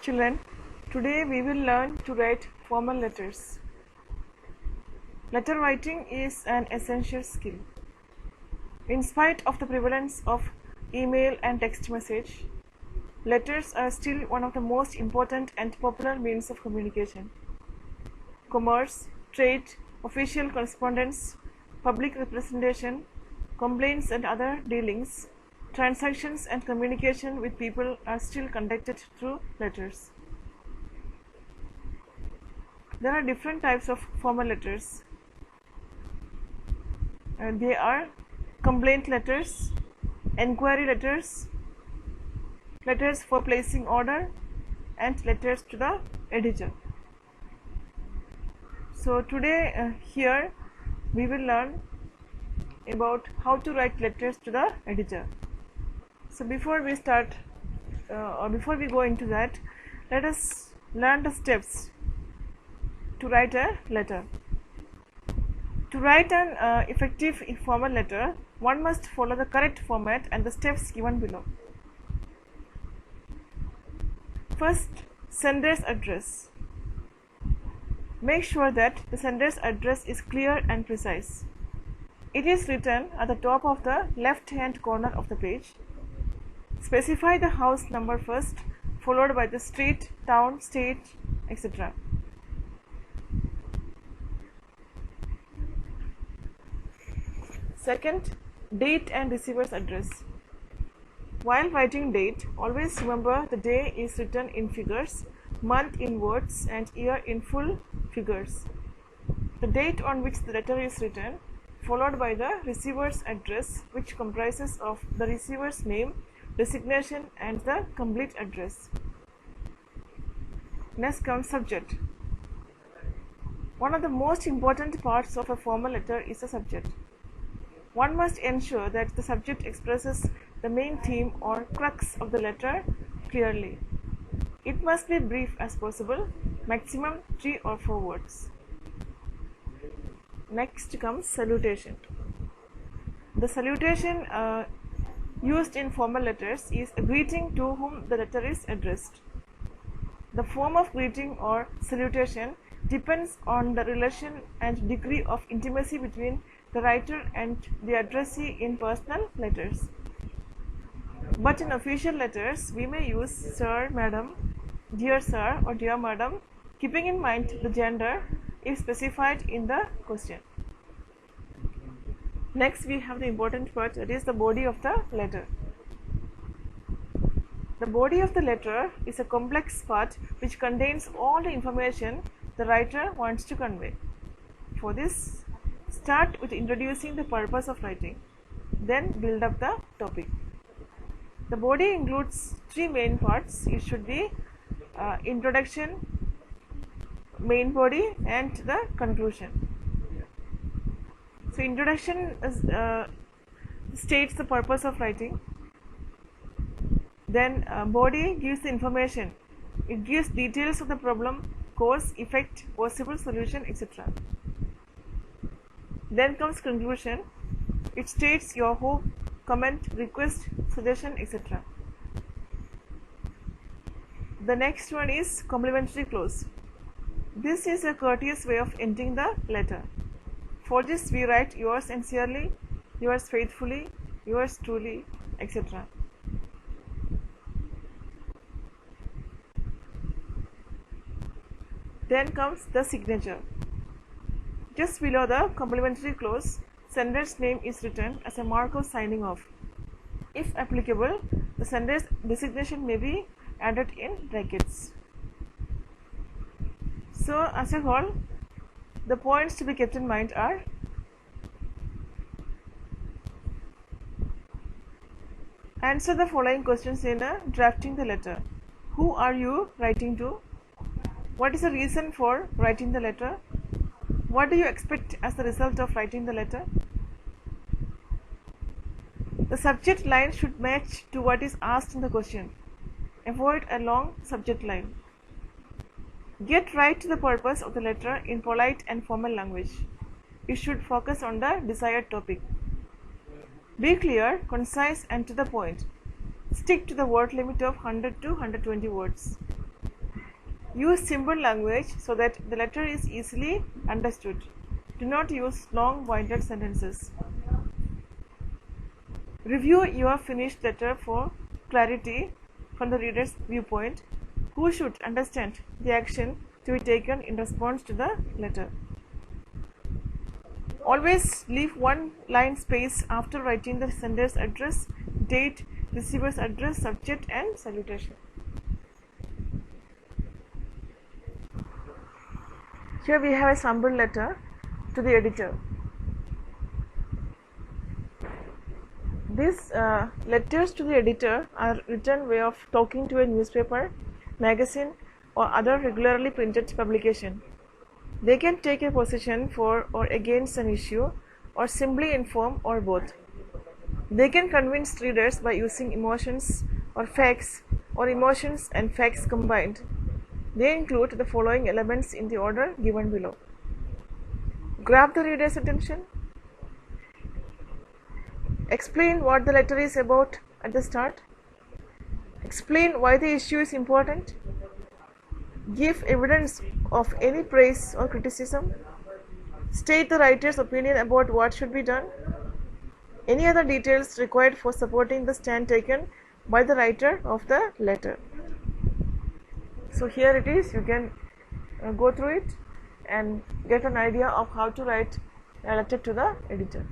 Children, today we will learn to write formal letters. Letter writing is an essential skill. In spite of the prevalence of email and text message, letters are still one of the most important and popular means of communication. Commerce, trade, official correspondence, public representation, complaints and other dealings, transactions and communication with people are still conducted through letters. There are different types of formal letters. They are complaint letters, enquiry letters, letters for placing order, and letters to the editor. So today here we will learn about how to write letters to the editor. So before we start or before we go into that, let us learn the steps to write a letter. To write an effective formal letter, one must follow the correct format and the steps given below. First, sender's address. Make sure that the sender's address is clear and precise. It is written at the top of the left-hand corner of the page. Specify the house number first, followed by the street, town, state, etc. Second, date and receiver's address. While writing date, always remember the day is written in figures, month in words, and year in full figures. The date on which the letter is written, followed by the receiver's address, which comprises of the receiver's name, designation, and the complete address. Next comes subject. One of the most important parts of a formal letter is the subject. One must ensure that the subject expresses the main theme or crux of the letter clearly. It must be brief as possible, maximum 3 or 4 words. Next comes salutation. The salutation used in formal letters is a greeting to whom the letter is addressed. The form of greeting or salutation depends on the relation and degree of intimacy between the writer and the addressee in personal letters. But in official letters, we may use sir, madam, dear sir or dear madam, keeping in mind the gender if specified in the question. Next, we have the important part, that is the body of the letter. The body of the letter is a complex part which contains all the information the writer wants to convey. For this, start with introducing the purpose of writing, then build up the topic. The body includes 3 main parts. It should be introduction, main body, and the conclusion. So introduction states the purpose of writing. Then body gives the information. It gives details of the problem, cause, effect, possible solution, etc. Then comes conclusion. It states your hope, comment, request, suggestion, etc. The next one is complimentary clause. This is a courteous way of ending the letter. For this we write yours sincerely, yours faithfully, yours truly, etc. Then comes the signature. Just below the complimentary clause, sender's name is written as a mark of signing off. If applicable, the sender's designation may be added in brackets. So, as a whole, the points to be kept in mind are: answer the following questions in drafting the letter. Who are you writing to? What is the reason for writing the letter? What do you expect as the result of writing the letter? The subject line should match to what is asked in the question. Avoid a long subject line. Get right to the purpose of the letter in polite and formal language. You should focus on the desired topic. Be clear, concise, and to the point. Stick to the word limit of 100 to 120 words. Use simple language so that the letter is easily understood. Do not use long-winded sentences. Review your finished letter for clarity from the reader's viewpoint, who should understand the action to be taken in response to the letter. Always leave one line space after writing the sender's address, date, receiver's address, subject, and salutation. Here we have a sample letter to the editor. These letters to the editor are written way of talking to a newspaper, magazine, or other regularly printed publication. They can take a position for or against an issue, or simply inform, or both. They can convince readers by using emotions or facts, or emotions and facts combined. They include the following elements in the order given below. Grab the reader's attention. Explain what the letter is about at the start. Explain why the issue is important. Give evidence of any praise or criticism. State the writer's opinion about what should be done. Any other details required for supporting the stand taken by the writer of the letter. So here it is. You can go through it and get an idea of how to write a letter to the editor.